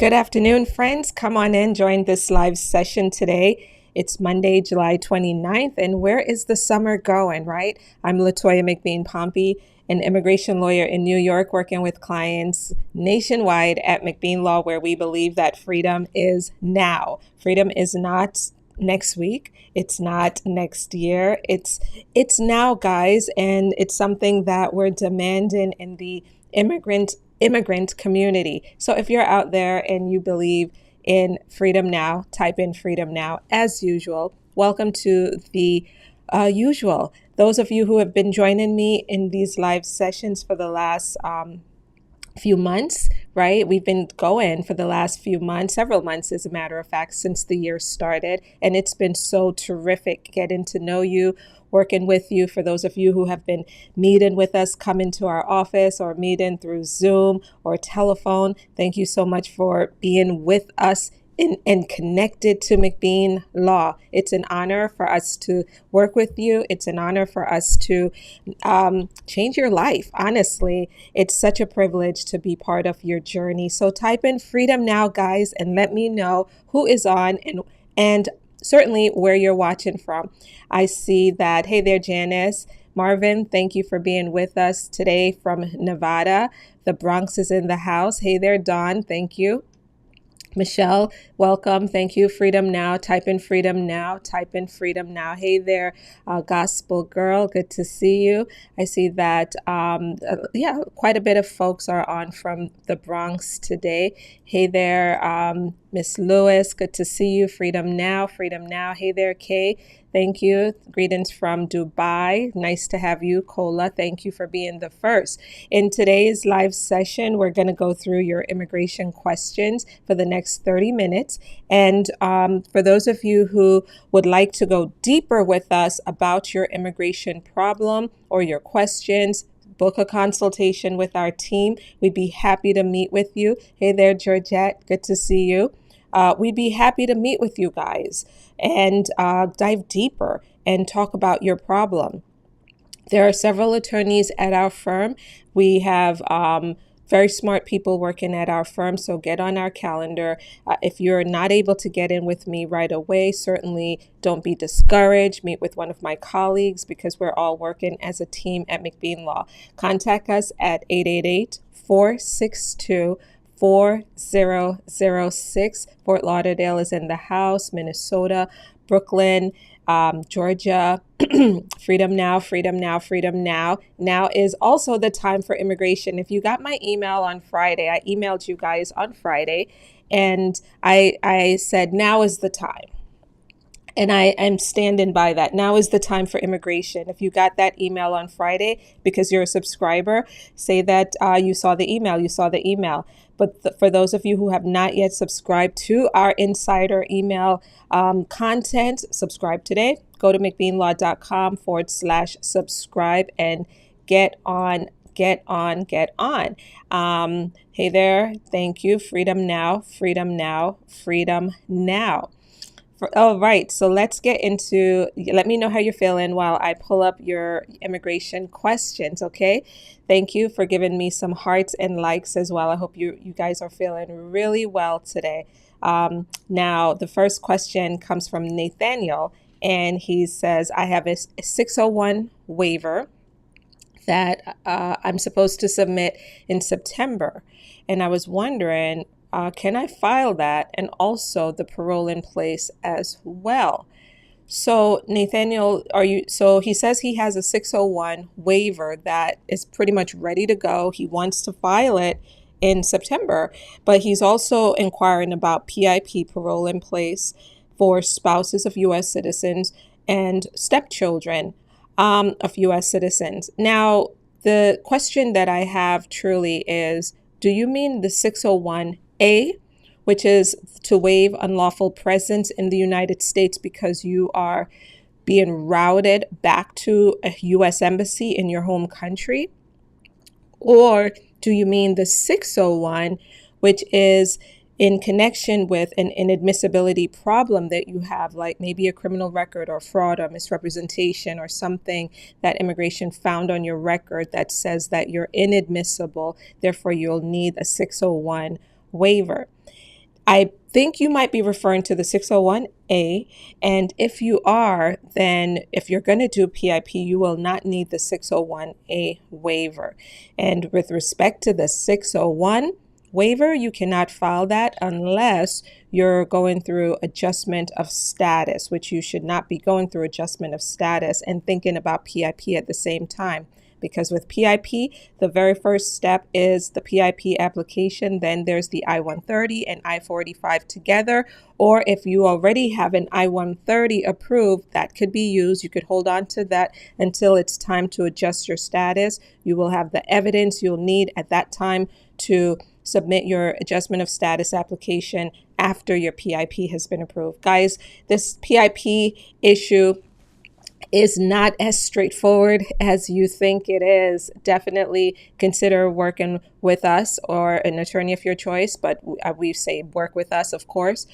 Good afternoon, friends. Come on in, join this live session today. It's Monday, July 29th, and where is the summer going, right? I'm Latoya McBean Pompey, an immigration lawyer in New York, working with clients nationwide at McBean Law, where we believe that freedom is now. Freedom is not next week. It's not next year. It's now, guys, and it's something that we're demanding in the immigrant community. So if you're out there and you believe in freedom now, type in freedom now. As usual, welcome to the usual. Those of you who have been joining me in these live sessions for the last few months, right? We've been going for the last few months, several months, as a matter of fact, since the year started. And it's been so terrific getting to know you, working with you. For those of you who have been meeting with us, coming to our office or meeting through Zoom or telephone, thank you so much for being with us and connected to McBean Law. It's an honor for us to work with you. It's an honor for us to change your life. Honestly, it's such a privilege to be part of your journey. So type in freedom now, guys, and let me know who is on and certainly where you're watching from. I see that, hey there, Janice. Marvin, thank you for being with us today from Nevada. The Bronx is in the house. Hey there, Dawn, thank you. Michelle, welcome. Thank you. Freedom now. Type in freedom now. Type in freedom now. Hey there, Gospel Girl. Good to see you. I see that, quite a bit of folks are on from the Bronx today. Hey there, Miss Lewis. Good to see you. Freedom now. Freedom now. Hey there, Kay. Thank you. Greetings from Dubai. Nice to have you, Kola. Thank you for being the first. In today's live session, we're going to go through your immigration questions for the next 30 minutes. And for those of you who would like to go deeper with us about your immigration problem or your questions, book a consultation with our team. We'd be happy to meet with you. Hey there, Georgette. Good to see you. We'd be happy to meet with you guys and dive deeper and talk about your problem. There are several attorneys at our firm. We have very smart people working at our firm, so get on our calendar. If you're not able to get in with me right away, certainly don't be discouraged. Meet with one of my colleagues because we're all working as a team at McBean Law. Contact us at 888-462-4006. Fort Lauderdale is in the house, Minnesota, Brooklyn, Georgia. Freedom now, freedom now, freedom now. Now is also the time for immigration. If you got my email on Friday, I emailed you guys on Friday, and I said, now is the time. And I am standing by that. Now is the time for immigration. If you got that email on Friday because you're a subscriber, say that you saw the email. But for those of you who have not yet subscribed to our insider email content, subscribe today. Go to McBeanLaw.com/subscribe and get on. Hey there. Thank you. Freedom now, freedom now, freedom now. All right, so let's get into, let me know how you're feeling while I pull up your immigration questions, okay? Thank you for giving me some hearts and likes as well. I hope you guys are feeling really well today. Now, the first question comes from Nathaniel, and he says, I have a 601 waiver that I'm supposed to submit in September, and I was wondering, can I file that and also the parole in place as well? So Nathaniel, so he says he has a 601 waiver that is pretty much ready to go. He wants to file it in September, but he's also inquiring about PIP, parole in place, for spouses of U.S. citizens and stepchildren of U.S. citizens. Now, the question that I have truly is, do you mean the 601A, which is to waive unlawful presence in the United States because you are being routed back to a U.S. embassy in your home country? Or do you mean the 601, which is in connection with an inadmissibility problem that you have, like maybe a criminal record or fraud or misrepresentation or something that immigration found on your record that says that you're inadmissible, therefore you'll need a 601 waiver? I think you might be referring to the 601A. And if you are, then if you're going to do PIP, you will not need the 601A waiver. And with respect to the 601 waiver, you cannot file that unless you're going through adjustment of status, which you should not be going through adjustment of status and thinking about PIP at the same time. Because with PIP, the very first step is the PIP application. Then there's the I-130 and I-485 together. Or if you already have an I-130 approved, that could be used. You could hold on to that until it's time to adjust your status. You will have the evidence you'll need at that time to submit your adjustment of status application after your PIP has been approved. Guys, this PIP issue is not as straightforward as you think it is. Definitely consider working with us or an attorney of your choice, but we say work with us, of course,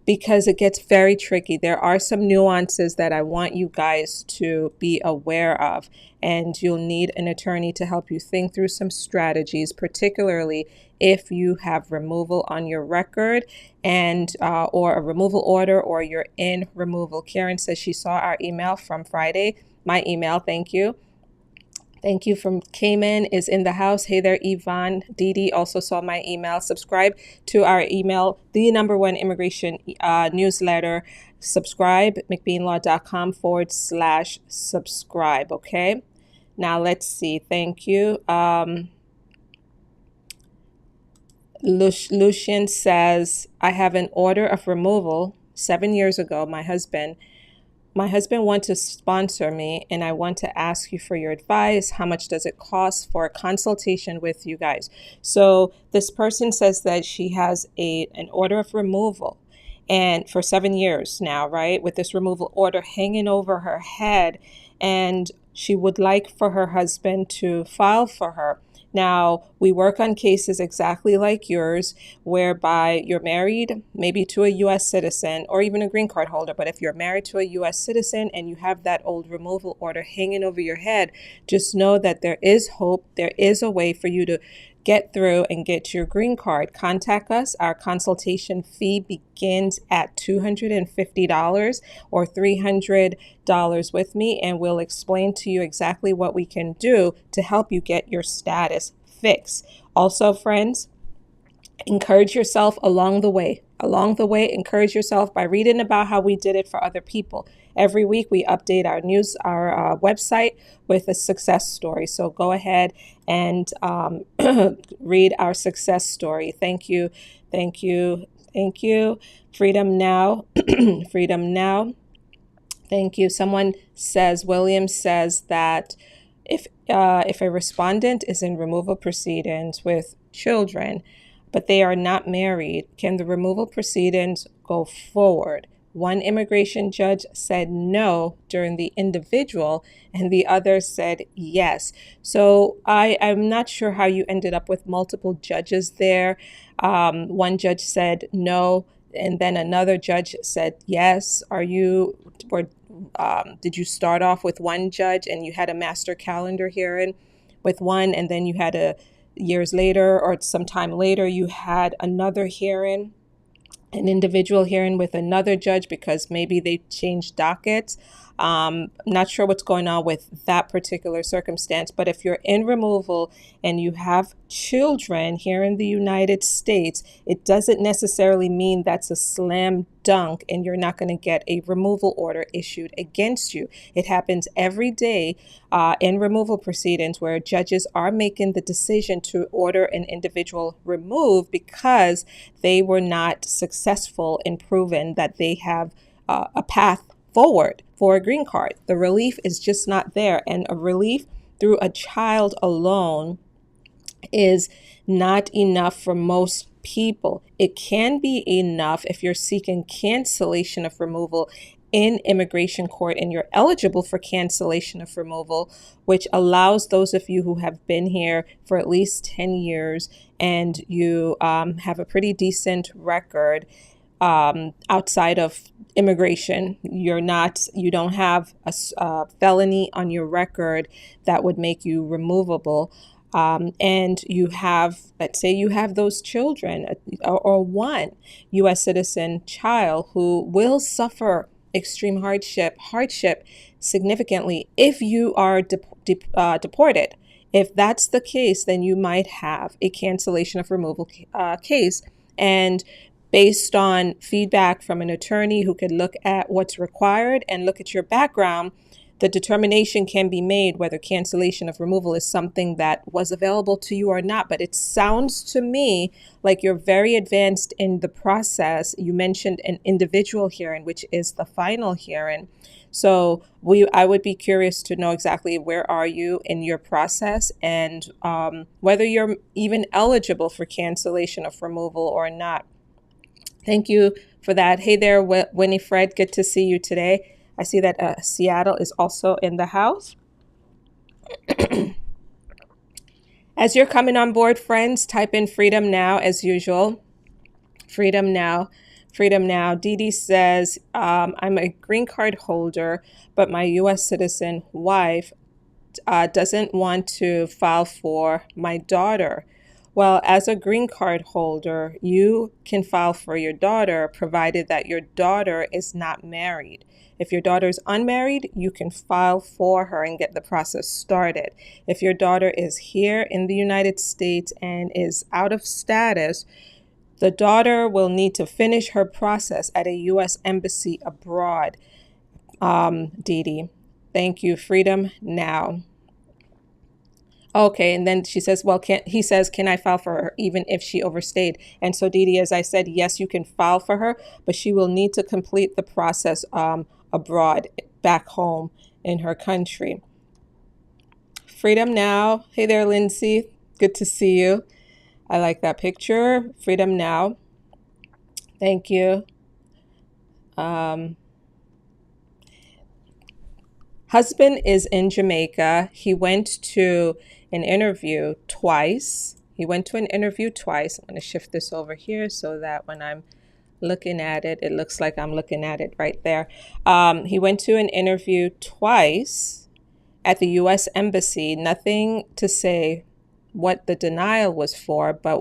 because it gets very tricky. There are some nuances that I want you guys to be aware of, and you'll need an attorney to help you think through some strategies, particularly if you have removal on your record and or a removal order, or you're in removal. Karen says she saw our email from Friday. My email, thank you. Thank you from Cayman is in the house. Hey there, Yvonne. Dee also saw my email. Subscribe to our email, the #1 immigration newsletter. Subscribe, McBeanlaw.com/subscribe. Okay. Now let's see. Thank you. Lucian says, I have an order of removal 7 years ago. My husband wants to sponsor me, and I want to ask you for your advice. How much does it cost for a consultation with you guys? So this person says that she has an order of removal, and for 7 years now, right, with this removal order hanging over her head, and she would like for her husband to file for her. Now, we work on cases exactly like yours, whereby you're married maybe to a U.S. citizen or even a green card holder. But if you're married to a U.S. citizen and you have that old removal order hanging over your head, just know that there is hope. There is a way for you to get through and get your green card. Contact us. Our consultation fee begins at $250 or $300 with me, and we'll explain to you exactly what we can do to help you get your status fixed. Also, friends, encourage yourself along the way. Encourage yourself by reading about how we did it for other people. Every week we update our website with a success story. So go ahead and read our success story. Thank you. Freedom Now. Freedom Now. Thank you. Someone says, William says that if a respondent is in removal proceedings with children, but they are not married, can the removal proceedings go forward? One immigration judge said no during the individual, and the other said yes. So I'm not sure how you ended up with multiple judges there. One judge said no, and then another judge said yes. Did you start off with one judge and you had a master calendar hearing with one, and then you had years later or sometime later you had another hearing, an individual hearing with another judge because maybe they changed dockets? Not sure what's going on with that particular circumstance, but if you're in removal and you have children here in the United States, it doesn't necessarily mean that's a slam dunk and you're not going to get a removal order issued against you. It happens every day in removal proceedings where judges are making the decision to order an individual removed because they were not successful in proving that they have a path forward for a green card. The relief is just not there, and a relief through a child alone is not enough for most people. It can be enough if you're seeking cancellation of removal in immigration court and you're eligible for cancellation of removal, which allows those of you who have been here for at least 10 years and you have a pretty decent record outside of immigration. You don't have a felony on your record that would make you removable. and you have, let's say you have those children, or one U.S. citizen child who will suffer extreme hardship significantly if you are deported. If that's the case, then you might have a cancellation of removal case. And based on feedback from an attorney who could look at what's required and look at your background, the determination can be made whether cancellation of removal is something that was available to you or not. But it sounds to me like you're very advanced in the process. You mentioned an individual hearing, which is the final hearing. So I would be curious to know exactly where are you in your process, and whether you're even eligible for cancellation of removal or not. Thank you for that. Hey there, Winifred. Good to see you today. I see that Seattle is also in the house. As you're coming on board, friends, type in freedom now as usual. Freedom now. Freedom now. Dee Dee says, I'm a green card holder, but my U.S. citizen wife doesn't want to file for my daughter. Well, as a green card holder, you can file for your daughter provided that your daughter is not married. If your daughter is unmarried, you can file for her and get the process started. If your daughter is here in the United States and is out of status, the daughter will need to finish her process at a U.S. embassy abroad. Dee Dee, thank you. Freedom now. Okay, and then she says, well, can I file for her even if she overstayed? And so, Dee Dee, as I said, yes, you can file for her, but she will need to complete the process abroad, back home in her country. Freedom now. Hey there, Lindsay. Good to see you. I like that picture. Freedom now. Thank you. Husband is in Jamaica. He went to an interview twice. I'm going to shift this over here so that when I'm looking at it, it looks like I'm looking at it right there. He went to an interview twice at the U.S. Embassy. Nothing to say what the denial was for, but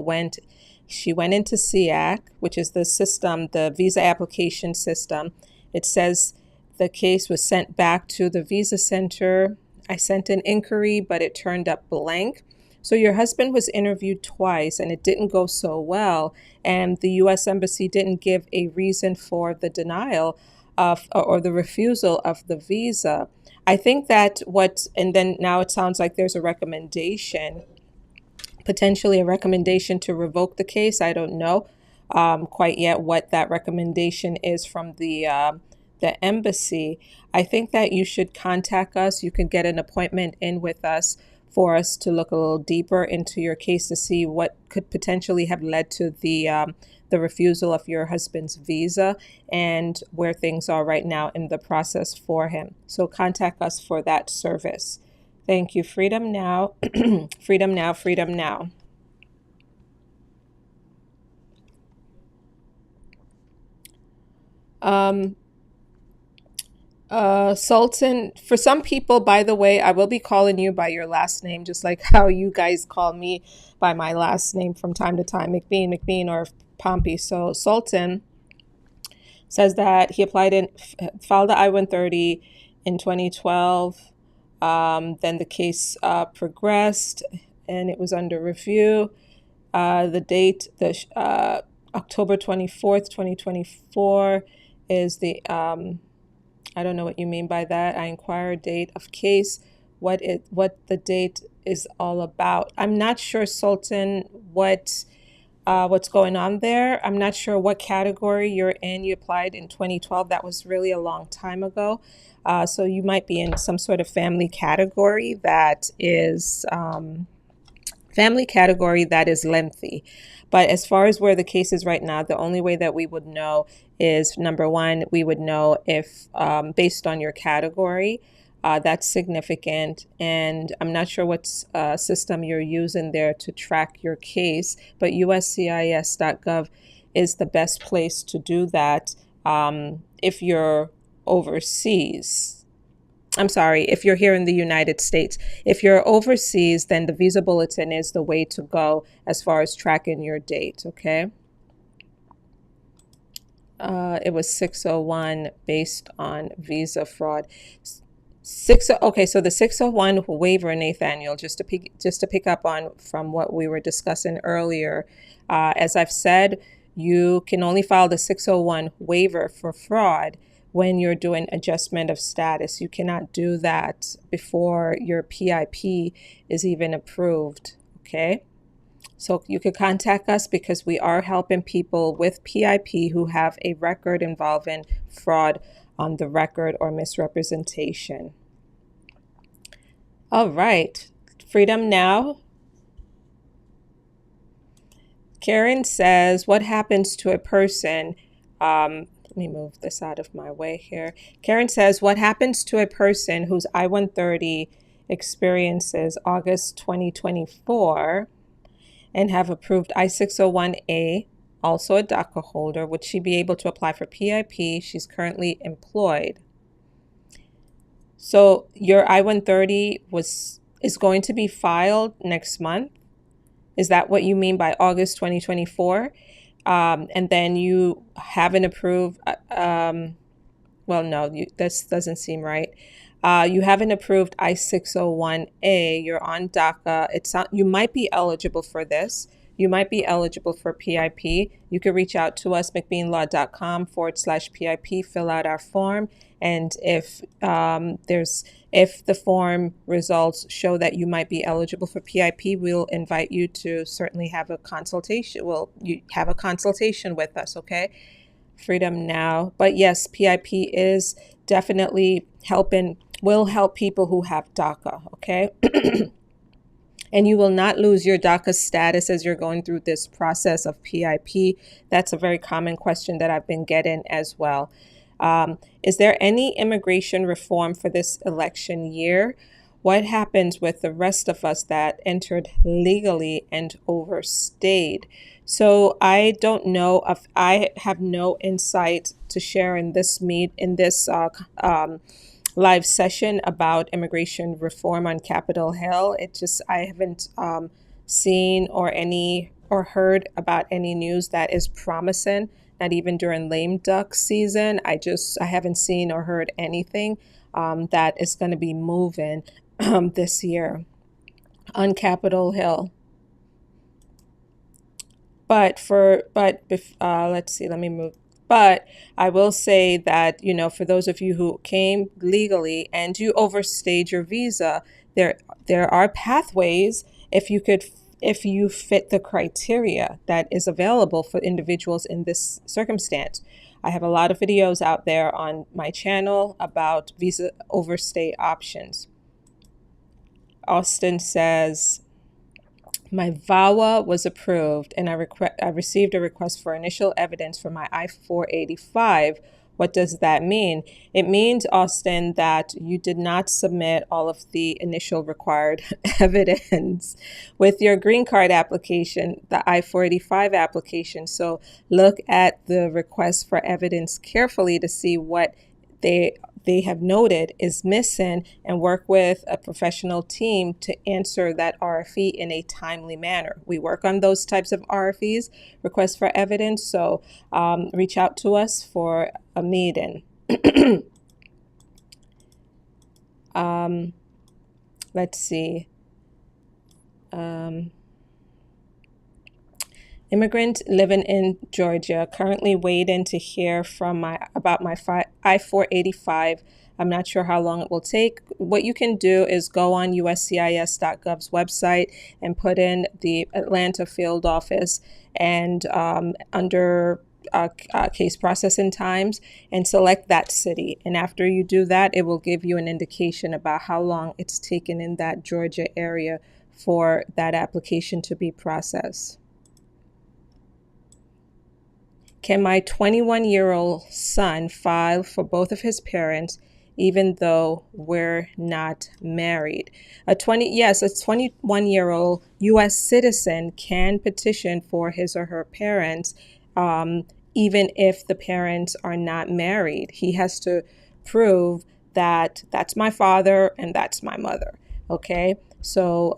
she went into SEAC, which is the system, the visa application system. It says the case was sent back to the visa center. I sent an inquiry, but it turned up blank. So your husband was interviewed twice and it didn't go so well. And the U.S. Embassy didn't give a reason for the denial or the refusal of the visa. I think that and then now it sounds like there's a recommendation, potentially a recommendation to revoke the case. I don't know quite yet what that recommendation is from the embassy. I think that you should contact us. You can get an appointment in with us for us to look a little deeper into your case to see what could potentially have led to the refusal of your husband's visa and where things are right now in the process for him. So contact us for that service. Thank you. Freedom now. Freedom now. Freedom now. Sultan, for some people, by the way, I will be calling you by your last name, just like how you guys call me by my last name from time to time, McBean, or Pompey. So Sultan says that he filed the I-130 in 2012. Then the case progressed and it was under review. The date, October 24th, 2024 is the, I don't know what you mean by that. I inquire date of case, what the date is all about. I'm not sure, Sultan, what's going on there. I'm not sure what category you're in. You applied in 2012. That was really a long time ago. So you might be in some sort of family category that is lengthy. But as far as where the case is right now, the only way that we would know is, number one, we would know if, based on your category, that's significant. And I'm not sure what system you're using there to track your case, but uscis.gov is the best place to do that if you're overseas. I'm sorry, if you're here in the United States. If you're overseas, then the visa bulletin is the way to go as far as tracking your date, okay? It was 601 based on visa fraud. Okay, so the 601 waiver, Nathaniel, just to pick up on from what we were discussing earlier, as I've said, you can only file the 601 waiver for fraud when you're doing adjustment of status. You cannot do that before your PIP is even approved, okay? So you could contact us because we are helping people with PIP who have a record involving fraud on the record or misrepresentation. All right, Freedom Now. Karen says, what happens to a person? Let me move this out of my way here. Karen says, what happens to a person whose I-130 experiences August 2024 and have approved I-601A, also a DACA holder? Would she be able to apply for PIP? She's currently employed. So your I-130 is going to be filed next month. Is that what you mean by August 2024? And then you haven't approved, well, no, this doesn't seem right. You haven't approved I-601A, you're on DACA. You might be eligible for this. You might be eligible for PIP. You can reach out to us, McBeanlaw.com/PIP, fill out our form. And if the form results show that you might be eligible for PIP, we'll invite you to certainly have a consultation. You have a consultation with us, okay? Freedom Now. But yes, PIP is definitely will help people who have DACA, okay? And you will not lose your DACA status as you're going through this process of PIP. That's a very common question that I've been getting as well. Is there any immigration reform for this election year? What happens with the rest of us that entered legally and overstayed? So I don't know if I have no insight to share in this live session about immigration reform on Capitol Hill. I haven't seen or heard about any news that is promising. Not even during lame duck season. I haven't seen or heard anything that is going to be moving this year on Capitol Hill. Let's see, let me move. But I will say that, for those of you who came legally and you overstayed your visa, there are pathways if you fit the criteria that is available for individuals in this circumstance. I have a lot of videos out there on my channel about visa overstay options. Austin says, my VAWA was approved and I received a request for initial evidence for my I-485. What does that mean? It means, Austin, that you did not submit all of the initial required evidence with your green card application, the I-485 application. So look at the request for evidence carefully to see what they have noted is missing and work with a professional team to answer that RFE in a timely manner. We work on those types of RFEs, requests for evidence, so reach out to us for a meeting. Let's see. Immigrant living in Georgia, currently waiting to hear about my I-485. I'm not sure how long it will take. What you can do is go on uscis.gov's website and put in the Atlanta field office and under case processing times and select that city. And after you do that, it will give you an indication about how long it's taken in that Georgia area for that application to be processed. Can my 21-year-old son file for both of his parents even though we're not married? A 21-year-old U.S. citizen can petition for his or her parents even if the parents are not married. He has to prove that that's my father and that's my mother. Okay. So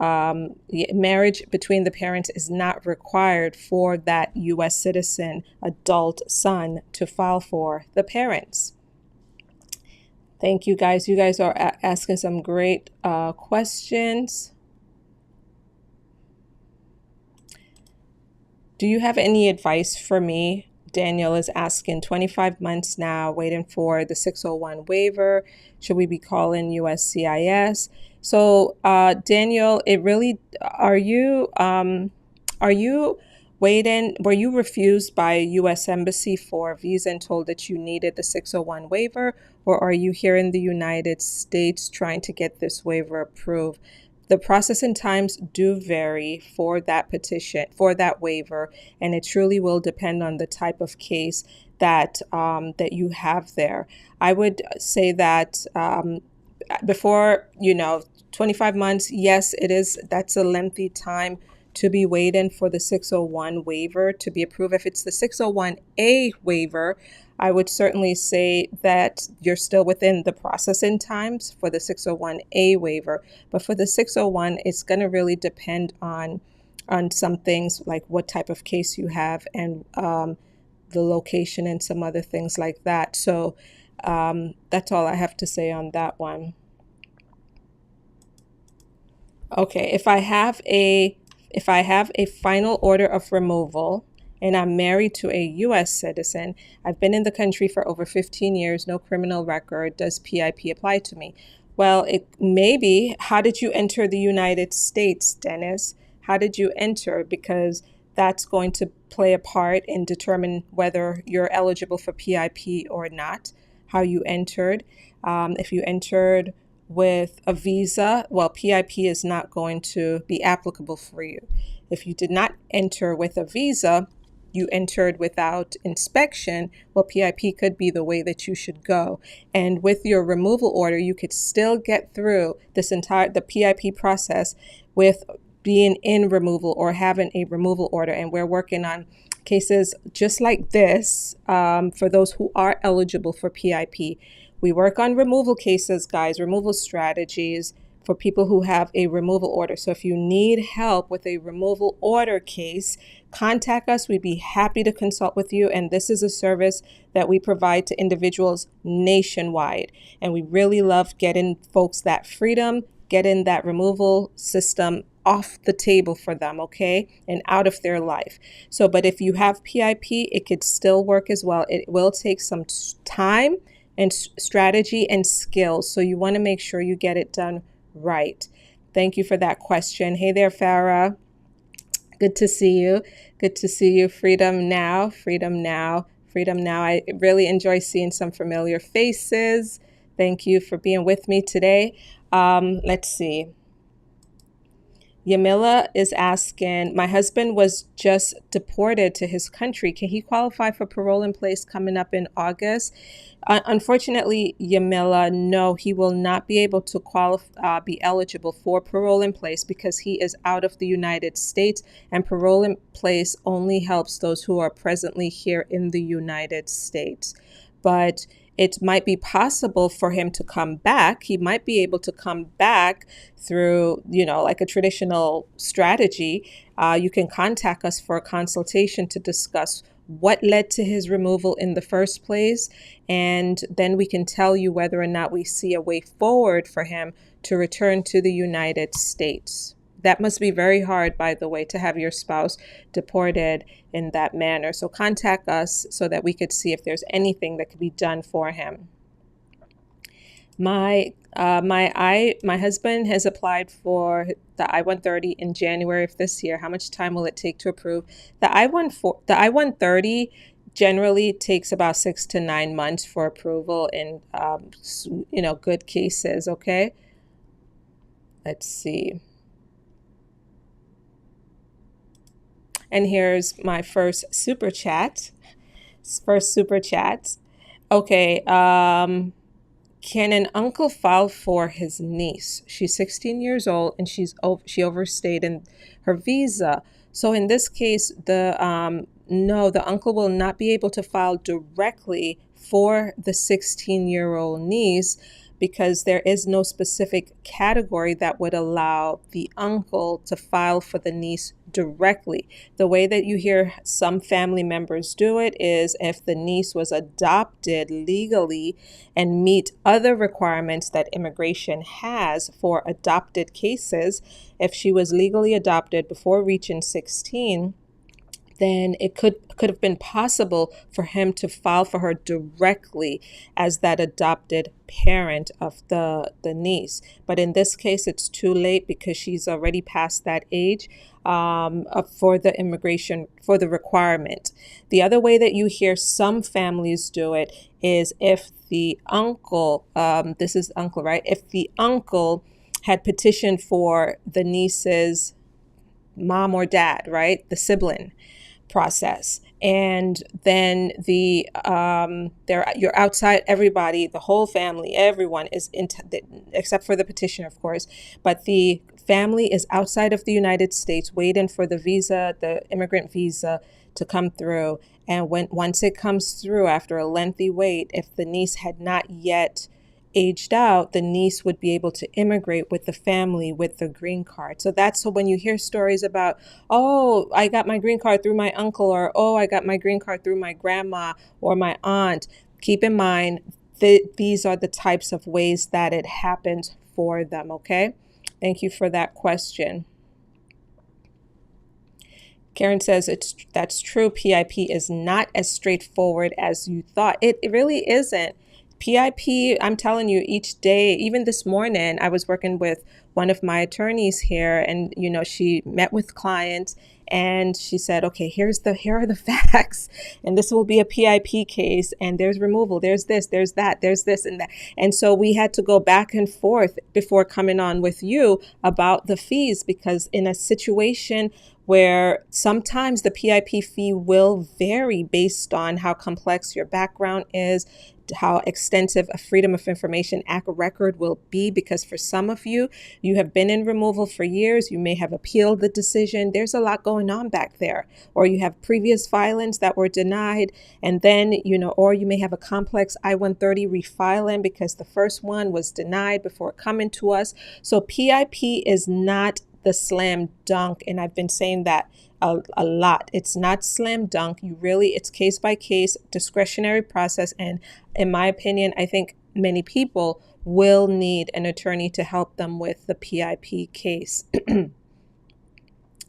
marriage between the parents is not required for that U.S. citizen adult son to file for the parents. Thank you guys. You guys are asking some great questions. Do you have any advice for me? Daniel is asking, 25 months now, waiting for the 601 waiver. Should we be calling USCIS? So, Daniel, it really, are you waiting? Were you refused by U.S. Embassy for a visa and told that you needed the 601 waiver? Or are you here in the United States trying to get this waiver approved? The processing times do vary for that petition, for that waiver, and it truly will depend on the type of case that that you have there. I would say that before, 25 months, yes, it is. That's a lengthy time to be waiting for the 601 waiver to be approved. If it's the 601A waiver, I would certainly say that you're still within the processing times for the 601A waiver. But for the 601, it's going to really depend on some things like what type of case you have and the location and some other things like that. So that's all I have to say on that one. Okay, if I have a final order of removal and I'm married to a U.S. citizen, I've been in the country for over 15 years, no criminal record, does PIP apply to me? Well, it maybe. How did you enter the United States, Dennis? How did you enter? Because that's going to play a part in determine whether you're eligible for PIP or not, how you entered. If you entered with a visa, well, PIP is not going to be applicable for you. If you did not enter with a visa, you entered without inspection, well, PIP could be the way that you should go. And with your removal order, you could still get through the PIP process with being in removal or having a removal order. And we're working on cases just like this for those who are eligible for PIP. We work on removal cases, guys, removal strategies for people who have a removal order. So if you need help with a removal order case, contact us. We'd be happy to consult with you. And this is a service that we provide to individuals nationwide. And we really love getting folks that freedom, getting that removal system off the table for them, okay, and out of their life. So, but if you have PIP, it could still work as well. It will take some time and strategy and skills. So you want to make sure you get it done right. Thank you for that question. Hey there, Farah. Good to see you. Good to see you. Freedom now, freedom now, freedom now. I really enjoy seeing some familiar faces. Thank you for being with me today. Let's see. Yamila is asking, my husband was just deported to his country. Can he qualify for parole in place coming up in August? Unfortunately, Yamila, no, he will not be able to be eligible for parole in place because he is out of the United States, and parole in place only helps those who are presently here in the United States. But it might be possible for him to come back. He might be able to come back through, like a traditional strategy. You can contact us for a consultation to discuss what led to his removal in the first place. And then we can tell you whether or not we see a way forward for him to return to the United States. That must be very hard, by the way, to have your spouse deported in that manner. So contact us so that we could see if there's anything that could be done for him. My husband has applied for the I-130 in January of this year. How much time will it take to approve? The I-130 generally takes about 6 to 9 months for approval in good cases. Okay. Let's see. And here's my first super chat. Okay. Can an uncle file for his niece? She's 16 years old and she overstayed in her visa. So in this case, the uncle will not be able to file directly for the 16-year-old niece, because there is no specific category that would allow the uncle to file for the niece directly. The way that you hear some family members do it is if the niece was adopted legally and meet other requirements that immigration has for adopted cases. If she was legally adopted before reaching 16, then it could have been possible for him to file for her directly as that adopted parent of the niece. But in this case, it's too late because she's already past that age for the requirement. The other way that you hear some families do it is if the uncle, this is uncle, right? If the uncle had petitioned for the niece's mom or dad, right? The sibling process. And then you're outside, everybody, the whole family, everyone is except for the petitioner, of course, but the family is outside of the United States waiting for the immigrant visa to come through. And once it comes through after a lengthy wait, if the niece had not yet aged out, the niece would be able to immigrate with the family with the green card. So when you hear stories about, oh, I got my green card through my uncle, or oh, I got my green card through my grandma or my aunt, keep in mind that these are the types of ways that it happens for them. Okay. Thank you for that question. Karen says that's true. PIP is not as straightforward as you thought. It really isn't. PIP, I'm telling you, each day, even this morning, I was working with one of my attorneys here, and she met with clients and she said, okay, here are the facts, and this will be a PIP case, and there's removal, there's this, there's that, there's this and that. And so we had to go back and forth before coming on with you about the fees, because in a situation where sometimes the PIP fee will vary based on how complex your background is, how extensive a Freedom of Information Act record will be, because for some of you have been in removal for years, you may have appealed the decision, there's a lot going on back there, or you have previous filings that were denied, and then, or you may have a complex I-130 refiling because the first one was denied before coming to us. So PIP is not the slam dunk, and I've been saying that a lot. It's not slam dunk. It's case by case, discretionary process. And in my opinion, I think many people will need an attorney to help them with the PIP case.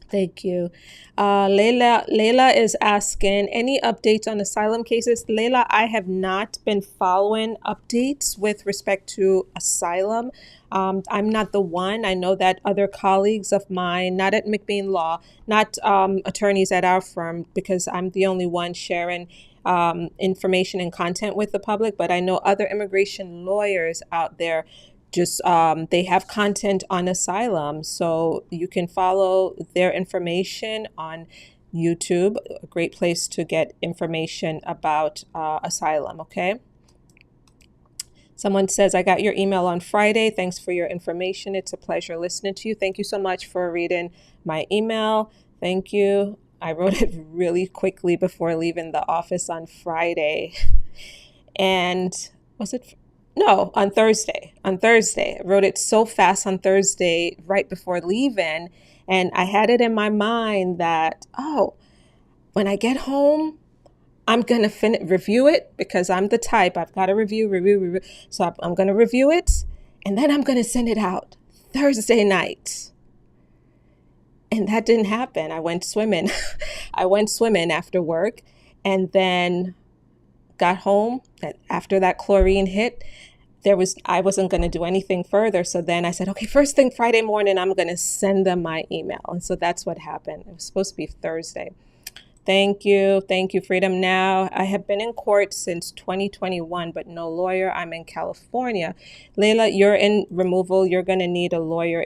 Thank you. Layla is asking, any updates on asylum cases? Layla, I have not been following updates with respect to asylum. I'm not the one. I know that other colleagues of mine, not at McBean Law, not attorneys at our firm, because I'm the only one sharing information and content with the public, but I know other immigration lawyers out there just they have content on asylum, so you can follow their information on YouTube, a great place to get information about asylum. Okay. Someone says, I got your email on Friday. Thanks for your information. It's a pleasure listening to you. Thank you so much for reading my email. Thank you. I wrote it really quickly before leaving the office on Friday. And was it? No, on Thursday. I wrote it so fast on Thursday right before leaving. And I had it in my mind that, when I get home, I'm going to review it, because I'm the type, I've got to review. So I'm going to review it, and then I'm going to send it out Thursday night. And that didn't happen. I went swimming. After work, and then got home. After that chlorine hit, I wasn't going to do anything further. So then I said, okay, first thing Friday morning, I'm going to send them my email. And so that's what happened. It was supposed to be Thursday. Thank you, Freedom Now. I have been in court since 2021, but no lawyer. I'm in California. Layla, you're in removal. You're going to need a lawyer.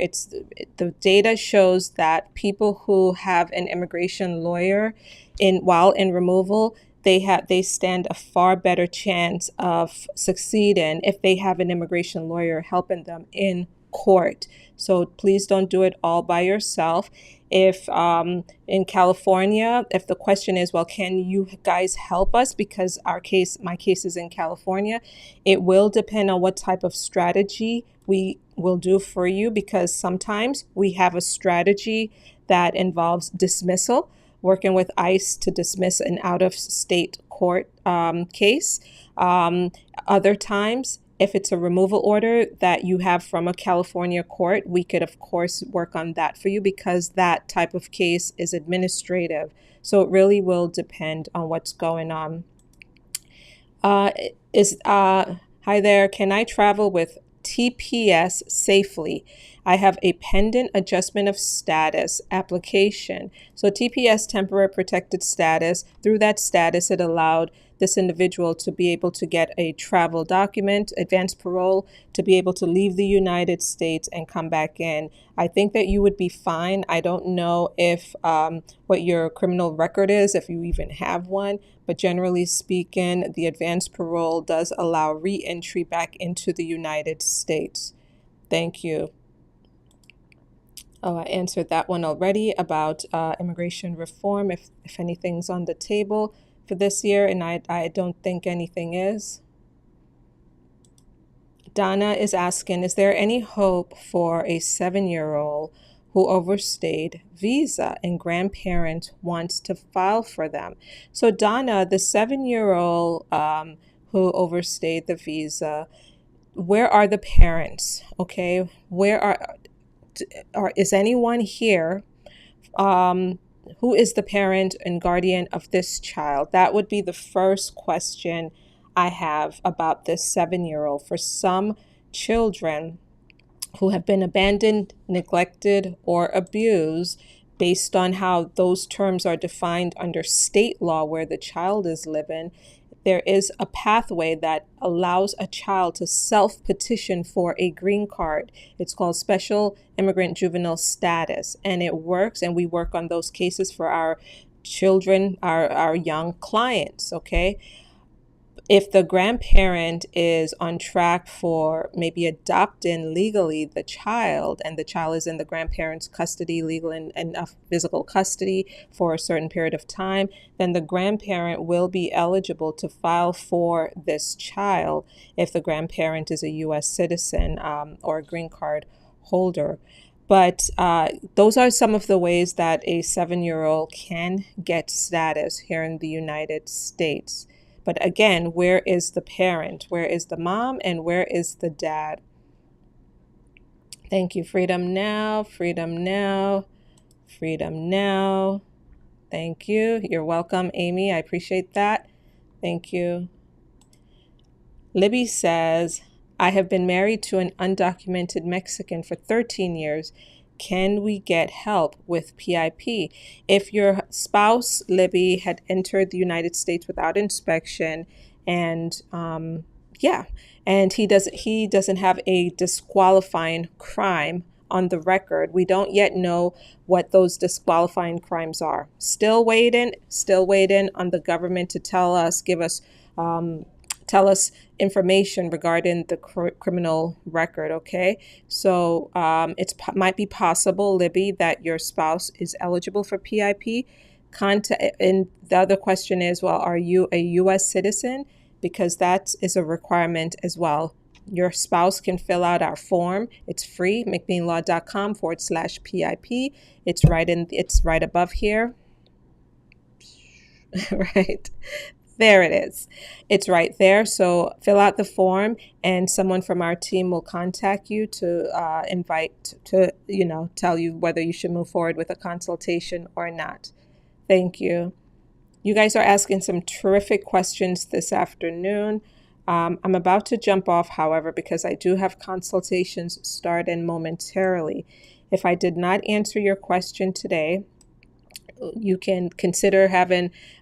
The data shows that people who have an immigration lawyer while in removal, they stand a far better chance of succeeding if they have an immigration lawyer helping them in court. So please don't do it all by yourself. If in California, if the question is, well, can you guys help us because my case is in California, it will depend on what type of strategy we will do for you, because sometimes we have a strategy that involves dismissal, working with ICE to dismiss an out-of-state court case. Other times, if it's a removal order that you have from a California court, we could, of course, work on that for you because that type of case is administrative. So it really will depend on what's going on. Hi there. Can I travel with TPS safely? I have a pending adjustment of status application. So TPS, temporary protected status, through that status, it allowed this individual to be able to get a travel document, advance parole, to be able to leave the United States and come back in. I think that you would be fine. I don't know if what your criminal record is, if you even have one, but generally speaking, the advance parole does allow re-entry back into the United States. Thank you. Oh, I answered that one already about immigration reform, if anything's on the table for this year, and I don't think anything is. Donna is asking, is there any hope for a 7-year-old who overstayed visa and grandparent wants to file for them? So Donna, the 7-year-old who overstayed the visa, where are the parents? Okay, is anyone here? Who is the parent and guardian of this child? That would be the first question I have about this 7-year-old. For some children who have been abandoned, neglected, or abused, based on how those terms are defined under state law where the child is living, there is a pathway that allows a child to self-petition for a green card. It's called Special Immigrant Juvenile Status, and it works, and we work on those cases for our children, our young clients, okay? If the grandparent is on track for maybe adopting legally the child, and the child is in the grandparent's custody, legal and physical custody for a certain period of time, then the grandparent will be eligible to file for this child if the grandparent is a U.S. citizen or a green card holder. But those are some of the ways that a 7-year-old can get status here in the United States. But again, where is the parent? Where is the mom? And where is the dad? Thank you. Freedom now, freedom now, freedom now. Thank you. You're welcome, Amy. I appreciate that. Thank you. Libby says, I have been married to an undocumented Mexican for 13 years. Can we get help with PIP? If your spouse, Libby, had entered the United States without inspection, and and he doesn't have a disqualifying crime on the record, we don't yet know what those disqualifying crimes are. Still waiting on the government to tell us information regarding the criminal record, okay? So might be possible, Libby, that your spouse is eligible for PIP. And the other question is, well, are you a U.S. citizen? Because that is a requirement as well. Your spouse can fill out our form. It's free, McBeanLaw.com/PIP. It's right above here. Right. There it is. It's right there. So fill out the form and someone from our team will contact you to tell you whether you should move forward with a consultation or not. Thank you. You guys are asking some terrific questions this afternoon. I'm about to jump off, however, because I do have consultations starting momentarily. If I did not answer your question today, you can consider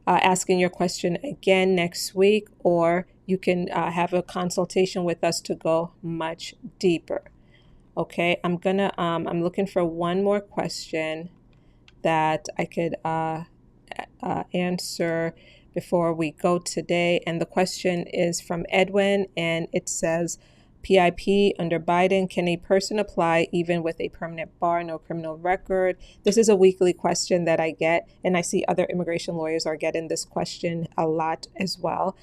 asking your question again next week, or you can have a consultation with us to go much deeper. Okay, I'm looking for one more question that I could answer before we go today, and the question is from Edwin, and it says, PIP under Biden, can a person apply even with a permanent bar, no criminal record? This is a weekly question that I get, and I see other immigration lawyers are getting this question a lot as well.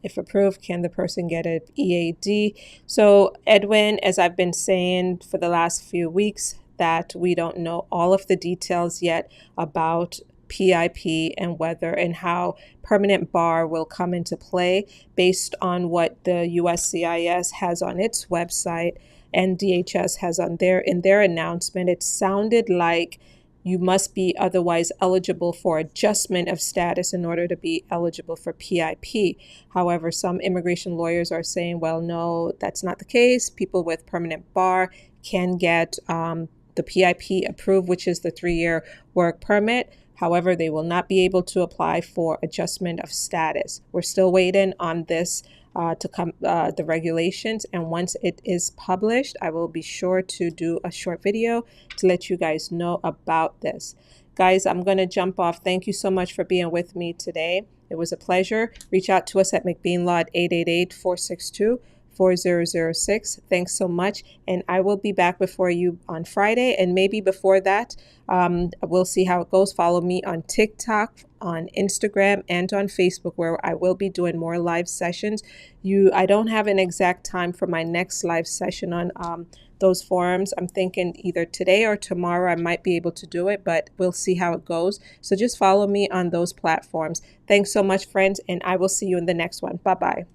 If approved, can the person get an EAD? So, Edwin, as I've been saying for the last few weeks, that we don't know all of the details yet about PIP and whether and how permanent bar will come into play based on what the USCIS has on its website and DHS has on in their announcement. It sounded like you must be otherwise eligible for adjustment of status in order to be eligible for PIP. However, some immigration lawyers are saying, well, no, that's not the case. People with permanent bar can get the PIP approved, which is the 3-year work permit. However, they will not be able to apply for adjustment of status. We're still waiting on this to come, the regulations. And once it is published, I will be sure to do a short video to let you guys know about this. Guys, I'm going to jump off. Thank you so much for being with me today. It was a pleasure. Reach out to us at McBean Law at 888-462-4006. Thanks so much. And I will be back before you on Friday, and maybe before that. We'll see how it goes. Follow me on TikTok, on Instagram, and on Facebook, where I will be doing more live sessions. I don't have an exact time for my next live session on those forums. I'm thinking either today or tomorrow I might be able to do it, but we'll see how it goes. So just follow me on those platforms. Thanks so much, friends, and I will see you in the next one. Bye-bye.